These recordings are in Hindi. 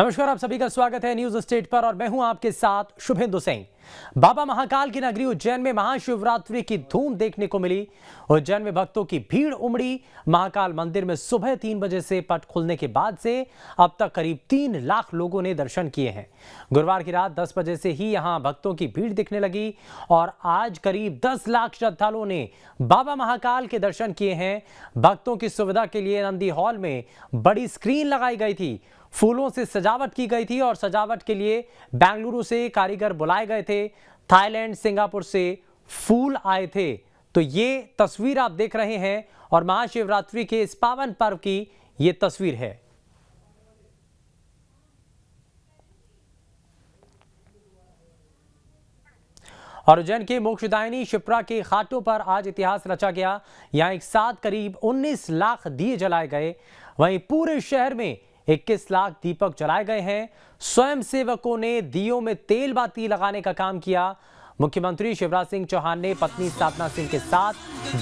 नमस्कार, आप सभी का स्वागत है न्यूज स्टेट पर और मैं हूं आपके साथ शुभेंदु सिंह। बाबा महाकाल की नगरी उज्जैन में महाशिवरात्रि की धूम देखने को मिली। उज्जैन में भक्तों की भीड़ उमड़ी। महाकाल मंदिर में सुबह 3 बजे से पट खुलने के बाद से अब तक करीब 3 लाख लोगों ने दर्शन किए हैं। गुरुवार की रात 10 बजे से ही यहां भक्तों की भीड़ दिखने लगी और आज करीब 10 लाख श्रद्धालुओं ने बाबा महाकाल के दर्शन किए हैं। भक्तों की सुविधा के लिए नंदी हॉल में बड़ी स्क्रीन लगाई गई थी, फूलों से सजावट की गई थी और सजावट के लिए बेंगलुरु से कारीगर बुलाए गए थे। थाईलैंड, सिंगापुर से फूल आए थे। तो ये तस्वीर आप देख रहे हैं और महाशिवरात्रि के इस पावन पर्व की ये तस्वीर है। और उज्जैन के मोक्षदायिनी शिप्रा के घाटों पर आज इतिहास रचा गया। यहां एक साथ करीब 19 लाख दिए जलाए गए। वहीं पूरे शहर में 21 लाख दीपक जलाए गए हैं। स्वयं सेवकों ने दियों में तेल बाती लगाने का काम किया। मुख्यमंत्री शिवराज सिंह चौहान ने पत्नी साधना सिंह के साथ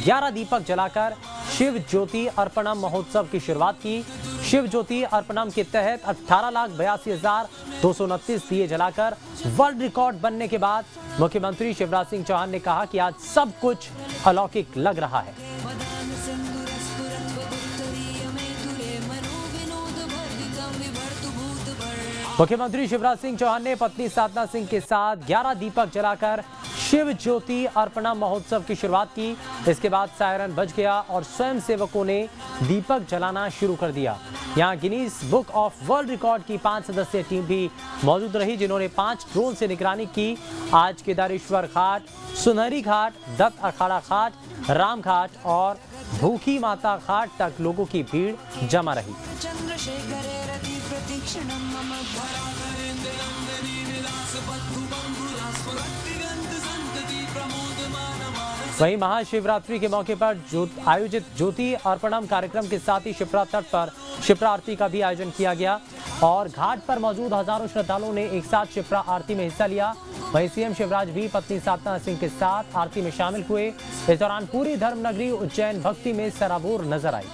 11 दीपक जलाकर शिव ज्योति अर्पणम महोत्सव की शुरुआत की। शिव ज्योति अर्पणम के तहत 18,82,229 दिए जलाकर वर्ल्ड रिकॉर्ड बनने के बाद मुख्यमंत्री शिवराज सिंह चौहान ने कहा कि आज सब कुछ अलौकिक लग रहा है। मुख्यमंत्री शिवराज सिंह चौहान ने पत्नी साधना सिंह के साथ 11 दीपक जलाकर शिव ज्योति अर्पणम महोत्सव की शुरुआत की। इसके बाद सायरन बज गया और स्वयं सेवकों ने दीपक जलाना शुरू कर दिया। यहां Guinness book of world record की 5 सदस्यीय टीम भी मौजूद रही, जिन्होंने 5 ड्रोन से निगरानी की। आज केदारेश्वर घाट, सुनहरी घाट, दत्त अखाड़ा घाट, राम घाट और भूखी माता घाट तक लोगों की भीड़ जमा रही। वहीं महाशिवरात्रि के मौके पर आयोजित ज्योति अर्पणम कार्यक्रम के साथ ही शिप्रा तट पर शिप्रा आरती का भी आयोजन किया गया और घाट पर मौजूद हजारों श्रद्धालुओं ने एक साथ शिप्रा आरती में हिस्सा लिया। वहीं सीएम शिवराज भी पत्नी साधना सिंह के साथ आरती में शामिल हुए। इस दौरान पूरी धर्मनगरी उज्जैन भक्ति में सराबोर नजर आई।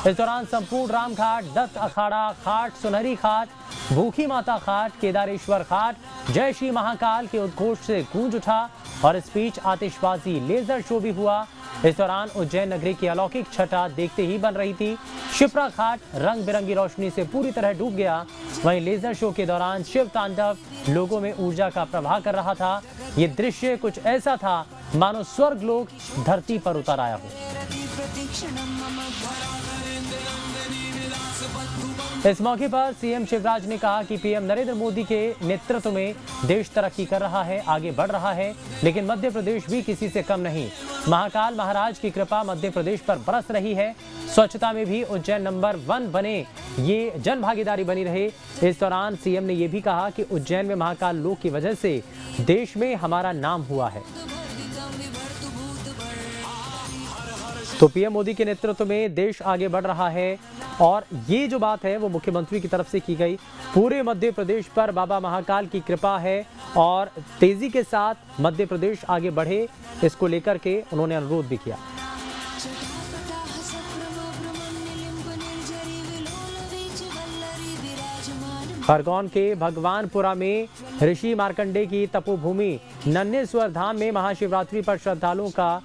इस दौरान संपूर्ण राम घाट, दत्त अखाड़ा घाट, सुनहरी घाट, भूखी माता घाट, केदारेश्वर घाट जय श्री महाकाल के उद्घोष से गूंज उठा और इस बीच आतिशबाजी, लेजर शो भी हुआ। इस दौरान उज्जैन नगरी की अलौकिक छटा देखते ही बन रही थी। शिप्रा घाट रंग बिरंगी रोशनी से पूरी तरह डूब गया। वहीं लेजर शो के दौरान शिव तांडव लोगों में ऊर्जा का प्रवाह कर रहा था। ये दृश्य कुछ ऐसा था मानो स्वर्ग लोक धरती पर उतर आया हो। इस मौके पर सीएम शिवराज ने कहा कि पीएम नरेंद्र मोदी के नेतृत्व में देश तरक्की कर रहा है, आगे बढ़ रहा है, लेकिन मध्य प्रदेश भी किसी से कम नहीं। महाकाल महाराज की कृपा मध्य प्रदेश पर बरस रही है। स्वच्छता में भी उज्जैन नंबर 1 बने, ये जन भागीदारी बनी रहे। इस दौरान सीएम ने यह भी कहा कि उज्जैन में महाकाल लोक की वजह से देश में हमारा नाम हुआ है। तो पीएम मोदी के नेतृत्व में देश आगे बढ़ रहा है और ये जो बात है वो मुख्यमंत्री की तरफ से की गई। पूरे मध्य प्रदेश पर बाबा महाकाल की कृपा है और तेजी के साथ मध्य प्रदेश आगे बढ़े, इसको लेकर के उन्होंने अनुरोध भी किया। खरगोन के भगवानपुरा में ऋषि मार्कंडे की तपोभूमि नन्हेश्वर धाम में महाशिवरात्रि पर श्रद्धालुओं का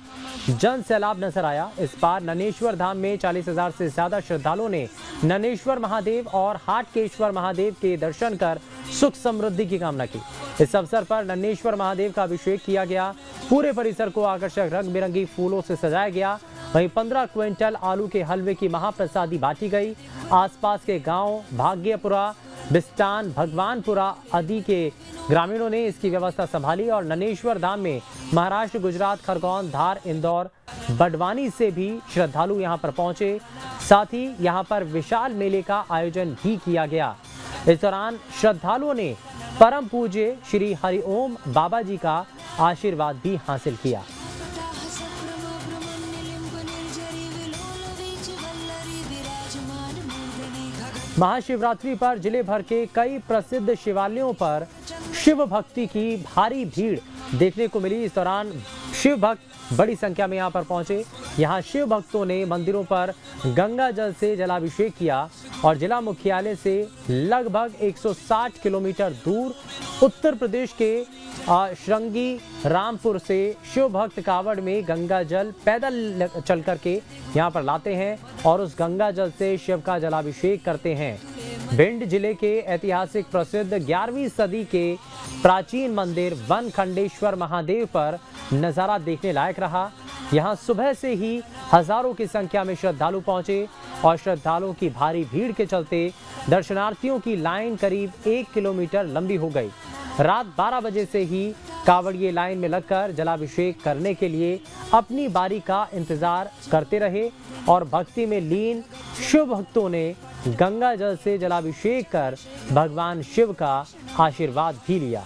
जन सैलाब नजर आया। इस बार नन्हेश्वर धाम में 40,000 से ज्यादा श्रद्धालुओं ने नन्हेश्वर महादेव और हाटकेश्वर महादेव के दर्शन कर सुख समृद्धि की कामना की। इस अवसर पर नन्हेश्वर महादेव का अभिषेक किया गया। पूरे परिसर को आकर्षक रंग बिरंगी फूलों से सजाया गया। वहीं 15 क्विंटल आलू के हलवे की महाप्रसादी बांटी गई। आसपास के गांव भाग्यपुरा, बिस्टान, भगवानपुरा आदि के ग्रामीणों ने इसकी व्यवस्था संभाली और नन्हेश्वर धाम में महाराष्ट्र, गुजरात, खरगोन, धार, इंदौर, बड़वानी से भी श्रद्धालु यहां पर पहुंचे। साथ ही यहां पर विशाल मेले का आयोजन भी किया गया। इस दौरान श्रद्धालुओं ने परम पूज्य श्री हरिओम बाबा जी का आशीर्वाद भी हासिल किया। महाशिवरात्रि पर जिले भर के कई प्रसिद्ध शिवालयों पर शिव भक्ति की भारी भीड़ देखने को मिली। इस दौरान शिव भक्त बड़ी संख्या में यहां पर पहुंचे। यहां शिव भक्तों ने मंदिरों पर गंगा जल से जलाभिषेक किया और जिला मुख्यालय से लगभग 160 किलोमीटर दूर उत्तर प्रदेश के श्रृंगी रामपुर से शिव भक्त कावड़ में गंगा जल पैदल चल करके यहाँ पर लाते हैं और उस गंगा जल से शिव का जलाभिषेक करते हैं। भिंड जिले के ऐतिहासिक प्रसिद्ध 11वीं सदी के प्राचीन मंदिर वन खंडेश्वर महादेव पर नजारा देखने लायक रहा। यहाँ सुबह से ही हजारों की संख्या में श्रद्धालु पहुंचे और श्रद्धालुओं की भारी भीड़ के चलते दर्शनार्थियों की लाइन करीब 1 किलोमीटर लंबी हो गई। रात 12 बजे से ही कावड़िए लाइन में लगकर जलाभिषेक करने के लिए अपनी बारी का इंतजार करते रहे और भक्ति में लीन शिव भक्तों ने गंगा जल से जलाभिषेक कर भगवान शिव का आशीर्वाद भी लिया।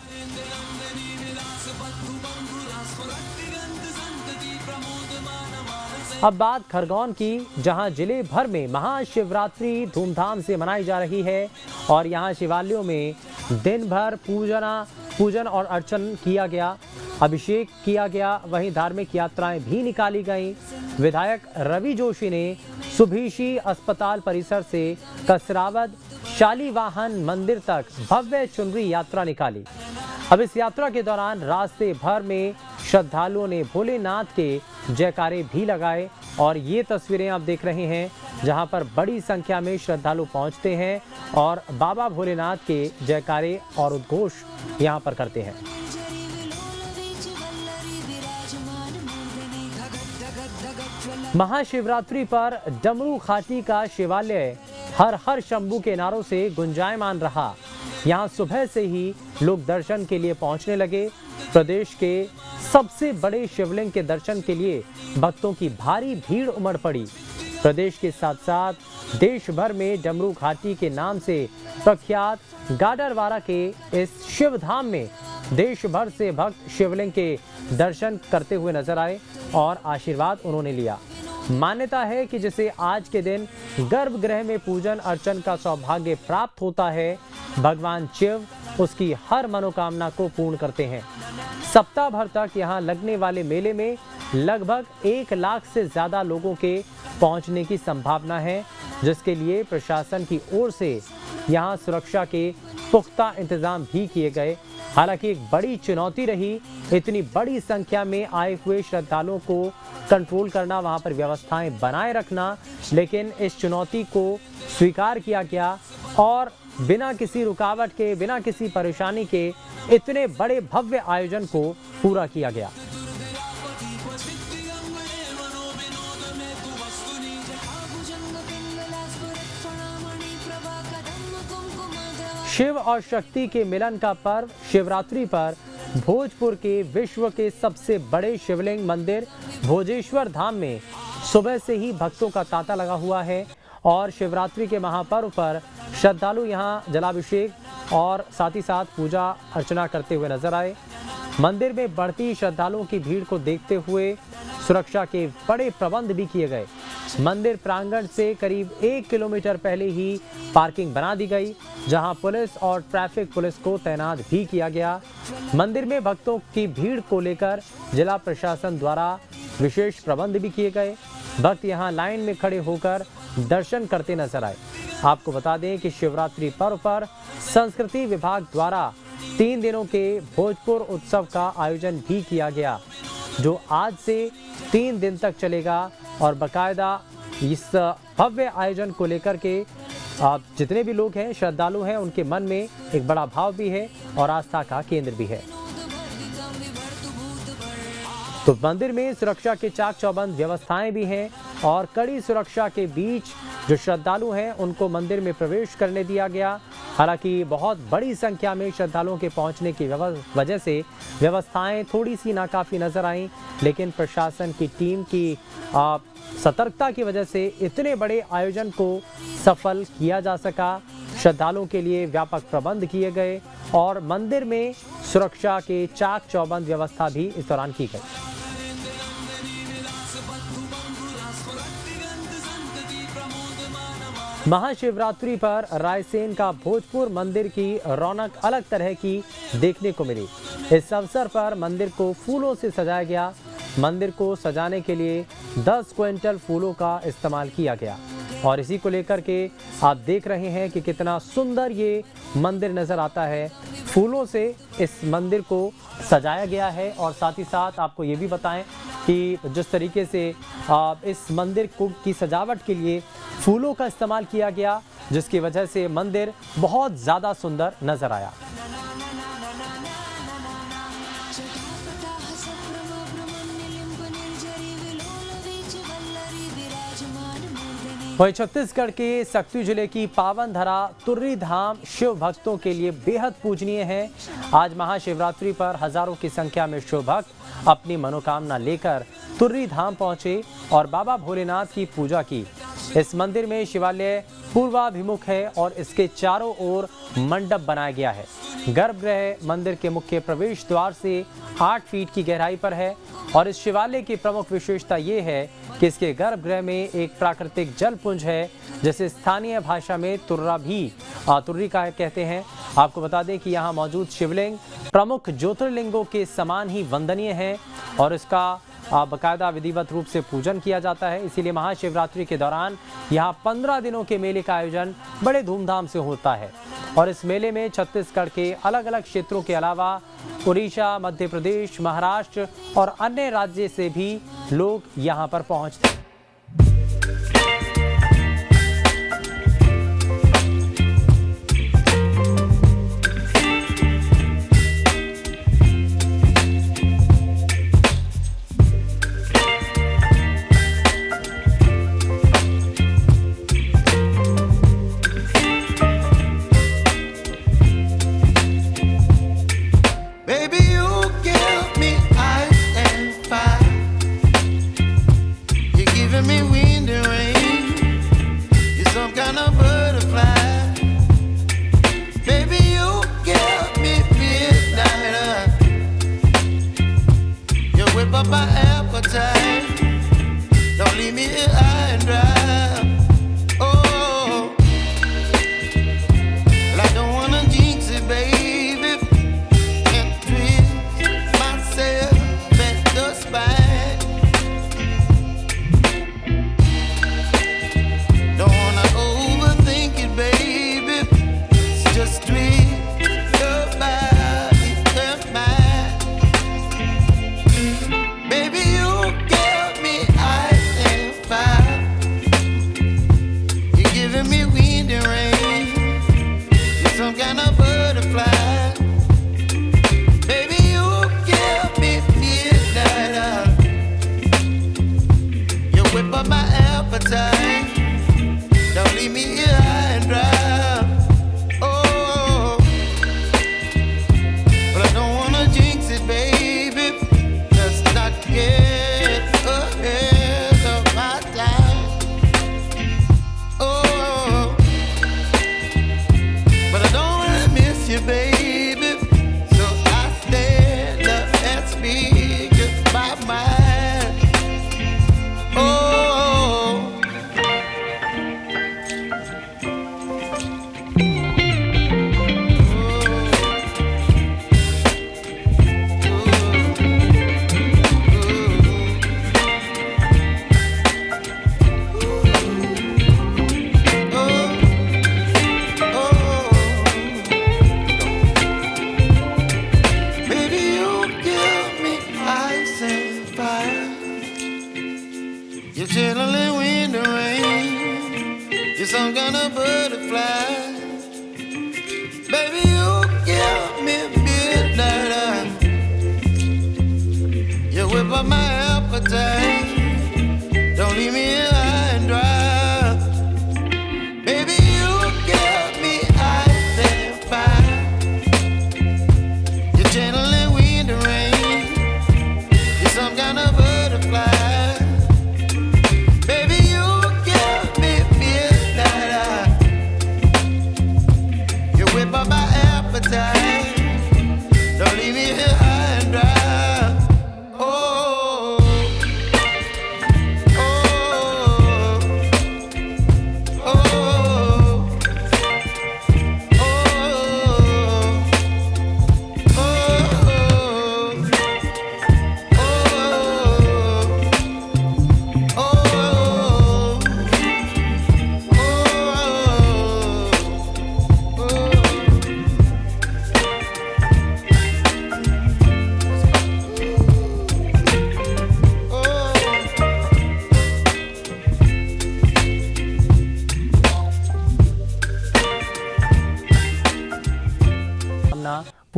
अब बात खरगोन की, जहां जिले भर में महाशिवरात्रि धूमधाम से मनाई जा रही है और यहां शिवालयों में दिन भर पूजन और अर्चन किया गया, अभिषेक किया गया। वहीं धार्मिक यात्राएं भी निकाली गईं। विधायक रवि जोशी ने सुभीषी अस्पताल परिसर से कसरावद शालीवाहन मंदिर तक भव्य चुनरी यात्रा निकाली। अब इस यात्रा के दौरान रास्ते भर में श्रद्धालुओं ने भोलेनाथ के जयकारे भी लगाए और ये तस्वीरें आप देख रहे हैं जहां पर बड़ी संख्या में श्रद्धालु पहुंचते हैं और बाबा भोलेनाथ के जयकारे और उद्घोष यहां पर करते हैं। महाशिवरात्रि पर डमरू घाटी का शिवालय हर हर शंभू के नारों से गुंजायमान रहा। यहां सुबह से ही लोग दर्शन के लिए पहुंचने लगे। प्रदेश के सबसे बड़े शिवलिंग के दर्शन के लिए भक्तों की भारी भीड़ उमड़ पड़ी। प्रदेश के साथ साथ देश भर में डमरू घाटी के नाम से प्रख्यात गाडरवारा के इस शिव धाम में देश भर से भक्त शिवलिंग के दर्शन करते हुए नजर आए और आशीर्वाद उन्होंने लिया। मान्यता है कि जिसे आज के दिन गर्भगृह में पूजन अर्चन का सौभाग्य प्राप्त होता है, भगवान शिव उसकी हर मनोकामना को पूर्ण करते हैं। सप्ताह भर तक यहाँ लगने वाले मेले में लगभग 1 लाख से ज्यादा लोगों के पहुंचने की संभावना है, जिसके लिए प्रशासन की ओर से यहाँ सुरक्षा के पुख्ता इंतजाम भी किए गए। हालांकि एक बड़ी चुनौती रही इतनी बड़ी संख्या में आए हुए श्रद्धालुओं को कंट्रोल करना, वहां पर व्यवस्थाएं बनाए रखना, लेकिन इस चुनौती को स्वीकार किया गया और बिना किसी रुकावट के, बिना किसी परेशानी के इतने बड़े भव्य आयोजन को पूरा किया गया। शिव और शक्ति के मिलन का पर्व शिवरात्रि पर भोजपुर के विश्व के सबसे बड़े शिवलिंग मंदिर भोजेश्वर धाम में सुबह से ही भक्तों का तांता लगा हुआ है और शिवरात्रि के महापर्व पर श्रद्धालु यहां जलाभिषेक और साथ ही साथ पूजा अर्चना करते हुए नजर आए। मंदिर में बढ़ती श्रद्धालुओं की भीड़ को देखते हुए सुरक्षा के बड़े प्रबंध भी किए गए। मंदिर प्रांगण से करीब 1 किलोमीटर पहले ही पार्किंग बना दी गई, जहां पुलिस और ट्रैफिक पुलिस को तैनात भी किया गया। मंदिर में भक्तों की भीड़ को लेकर जिला प्रशासन द्वारा विशेष प्रबंध भी किए गए। भक्त यहां लाइन में खड़े होकर दर्शन करते नजर आए। आपको बता दें कि शिवरात्रि पर्व पर संस्कृति विभाग द्वारा 3 दिनों के भोजपुर उत्सव का आयोजन भी किया गया, जो आज से 3 दिन तक चलेगा और बाकायदा इस भव्य आयोजन को लेकर के जितने भी लोग हैं, श्रद्धालु हैं, उनके मन में एक बड़ा भाव भी है और आस्था का केंद्र भी है। तो मंदिर में सुरक्षा के चाक चौबंद व्यवस्थाएं भी हैं और कड़ी सुरक्षा के बीच जो श्रद्धालु हैं उनको मंदिर में प्रवेश करने दिया गया। हालांकि बहुत बड़ी संख्या में श्रद्धालुओं के पहुंचने की वजह से व्यवस्थाएं थोड़ी सी नाकाफी नजर आईं, लेकिन प्रशासन की टीम की सतर्कता की वजह से इतने बड़े आयोजन को सफल किया जा सका। श्रद्धालुओं के लिए व्यापक प्रबंध किए गए और मंदिर में सुरक्षा के चाक चौबंद व्यवस्था भी इस दौरान की गई। महाशिवरात्रि पर रायसेन का भोजपुर मंदिर की रौनक अलग तरह की देखने को मिली। इस अवसर पर मंदिर को फूलों से सजाया गया। मंदिर को सजाने के लिए 10 क्विंटल फूलों का इस्तेमाल किया गया। और इसी को लेकर के आप देख रहे हैं कि कितना सुंदर ये मंदिर नज़र आता है। फूलों से इस मंदिर को सजाया गया है और साथ ही साथ आपको ये भी बताएं कि जिस तरीके से इस मंदिर को की सजावट के लिए फूलों का इस्तेमाल किया गया, जिसकी वजह से मंदिर बहुत ज़्यादा सुंदर नज़र आया। वही छत्तीसगढ़ के सक्ती जिले की पावन धरा तुर्री धाम शिव भक्तों के लिए बेहद पूजनीय है। आज महाशिवरात्रि पर हजारों की संख्या में शिव भक्त अपनी मनोकामना लेकर तुर्री धाम पहुंचे और बाबा भोलेनाथ की पूजा की। इस मंदिर में शिवालय पूर्वाभिमुख है और इसके चारों ओर मंडप बनाया गया है। गर्भगृह मंदिर के मुख्य प्रवेश द्वार से 8 फीट की गहराई पर है और इस शिवालय की प्रमुख विशेषता ये है कि इसके गर्भगृह में एक प्राकृतिक जल पुंज है, जिसे स्थानीय भाषा में तुर्री का कहते हैं। आपको बता दें कि यहाँ मौजूद शिवलिंग प्रमुख ज्योतिर्लिंगों के समान ही वंदनीय है और इसका बाकायदा विधिवत रूप से पूजन किया जाता है। इसीलिए महाशिवरात्रि के दौरान यहाँ 15 दिनों के मेले का आयोजन बड़े धूमधाम से होता है और इस मेले में छत्तीसगढ़ के अलग अलग क्षेत्रों के अलावा उड़ीसा, मध्य प्रदेश, महाराष्ट्र और अन्य राज्य से भी लोग यहाँ पर पहुँचते हैं।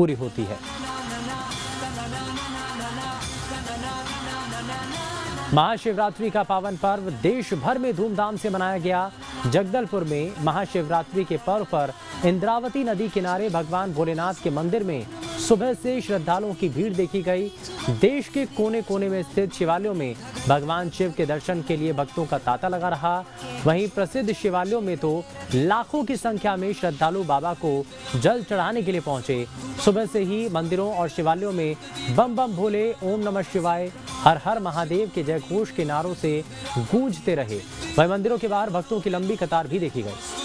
पूरी होती है। महाशिवरात्रि का पावन पर्व देश भर में धूमधाम से मनाया गया। जगदलपुर में महाशिवरात्रि के पर्व पर इंद्रावती नदी किनारे भगवान भोलेनाथ के मंदिर में सुबह से श्रद्धालुओं की भीड़ देखी गई। देश के कोने कोने में स्थित शिवालयों में भगवान शिव के दर्शन के लिए भक्तों का तांता लगा रहा। वहीं प्रसिद्ध शिवालयों में तो लाखों की संख्या में श्रद्धालु बाबा को जल चढ़ाने के लिए पहुंचे। सुबह से ही मंदिरों और शिवालयों में बम बम भोले, ओम नमः शिवाय, हर हर महादेव के जयघोष के नारों से गूंजते रहे। वहीं मंदिरों के बाहर भक्तों की लंबी कतार भी देखी गई।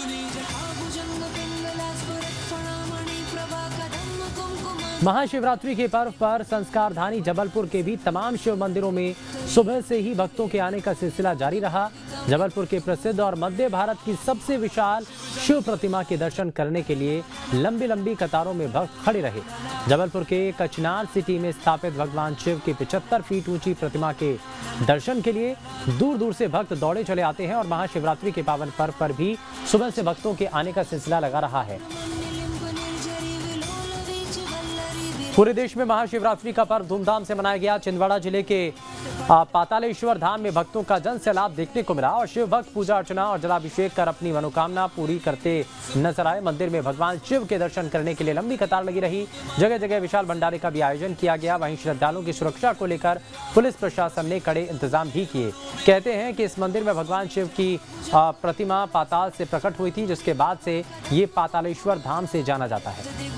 महाशिवरात्रि के पर्व पर संस्कारधानी जबलपुर के भी तमाम शिव मंदिरों में सुबह से ही भक्तों के आने का सिलसिला जारी रहा। जबलपुर के प्रसिद्ध और मध्य भारत की सबसे विशाल शिव प्रतिमा के दर्शन करने के लिए लंबी लंबी कतारों में भक्त खड़े रहे। जबलपुर के कचनार सिटी में स्थापित भगवान शिव की 75 फीट ऊंची प्रतिमा के दर्शन के लिए दूर दूर से भक्त दौड़े चले आते हैं और महाशिवरात्रि के पावन पर्व पर भी सुबह से भक्तों के आने का सिलसिला लगा रहा है। पूरे देश में महाशिवरात्रि का पर्व धूमधाम से मनाया गया। छिंदवाड़ा जिले के पातालेश्वर धाम में भक्तों का जन सैलाब देखने को मिला और शिव भक्त पूजा अर्चना और जलाभिषेक कर अपनी मनोकामना पूरी करते नजर आए। मंदिर में भगवान शिव के दर्शन करने के लिए लंबी कतार लगी रही। जगह जगह विशाल भंडारे का भी आयोजन किया गया। वहीं श्रद्धालुओं की सुरक्षा को लेकर पुलिस प्रशासन ने कड़े इंतजाम भी किए। कहते हैं कि इस मंदिर में भगवान शिव की प्रतिमा पाताल से प्रकट हुई थी, जिसके बाद से ये पातालेश्वर धाम से जाना जाता है।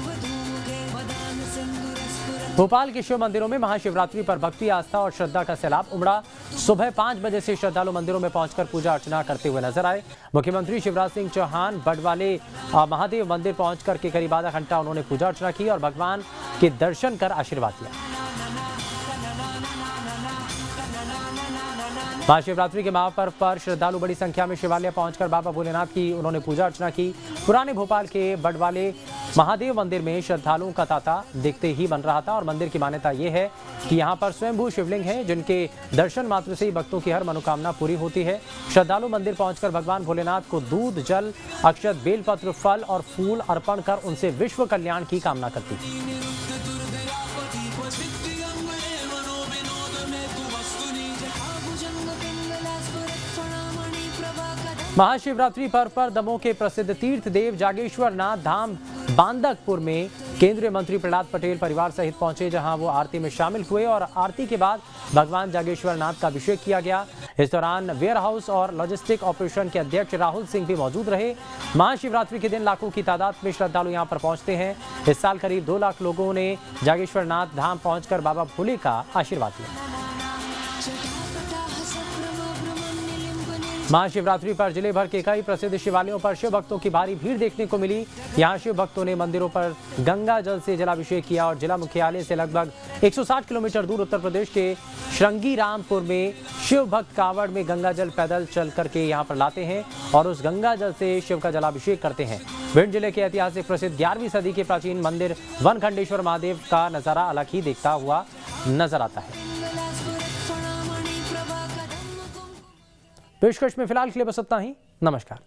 भोपाल के शिव मंदिरों में महाशिवरात्रि पर भक्ति, आस्था और श्रद्धा का सैलाब उमड़ा। सुबह 5 बजे से श्रद्धालु मंदिरों में पहुंचकर पूजा अर्चना करते हुए नजर आए। मुख्यमंत्री शिवराज सिंह चौहान बडवाले महादेव मंदिर पहुंचकर के करीब आधा घंटा उन्होंने पूजा अर्चना की और भगवान के दर्शन कर आशीर्वाद दिया। महाशिवरात्रि के महापर्व पर श्रद्धालु बड़ी संख्या में शिवालय पहुंचकर बाबा भोलेनाथ की उन्होंने पूजा अर्चना की। पुराने भोपाल के बडवाले महादेव मंदिर में श्रद्धालुओं का तांता देखते ही बन रहा था और मंदिर की मान्यता ये है कि यहाँ पर स्वयंभू शिवलिंग है, जिनके दर्शन मात्र से ही भक्तों की हर मनोकामना पूरी होती है। श्रद्धालु मंदिर पहुंचकर भगवान भोलेनाथ को दूध, जल, अक्षत, बेलपत्र, फल और फूल अर्पण कर उनसे विश्व कल्याण की कामना करती है। महाशिवरात्रि पर्व पर दमोह के प्रसिद्ध तीर्थ देव जागेश्वर नाथ धाम बांदकपुर में केंद्रीय मंत्री प्रहलाद पटेल परिवार सहित पहुंचे, जहां वो आरती में शामिल हुए और आरती के बाद भगवान जागेश्वर नाथ का अभिषेक किया गया। इस दौरान वेयर हाउस और लॉजिस्टिक ऑपरेशन के अध्यक्ष राहुल सिंह भी मौजूद रहे। महाशिवरात्रि के दिन लाखों की तादाद में श्रद्धालु यहां पर पहुंचते हैं। इस साल करीब 2 लाख लोगों ने जागेश्वर नाथ धाम पहुंचकर बाबा भोले का आशीर्वाद लिया। महाशिवरात्रि पर जिले भर के कई प्रसिद्ध शिवालयों पर शिव भक्तों की भारी भीड़ देखने को मिली। यहाँ शिव भक्तों ने मंदिरों पर गंगा जल से जलाभिषेक किया और जिला मुख्यालय से लगभग 160 किलोमीटर दूर उत्तर प्रदेश के श्रृंगीरामपुर में शिव भक्त कांवड़ में गंगा जल पैदल चल करके यहाँ पर लाते हैं और उस गंगा जल से शिव का जलाभिषेक करते हैं। भिंड जिले के ऐतिहासिक प्रसिद्ध 11वीं सदी के प्राचीन मंदिर वनखंडेश्वर महादेव का नजारा अलग ही दिखता हुआ नजर आता है। पेशकश में फिलहाल के लिए बस इतना ही। नमस्कार।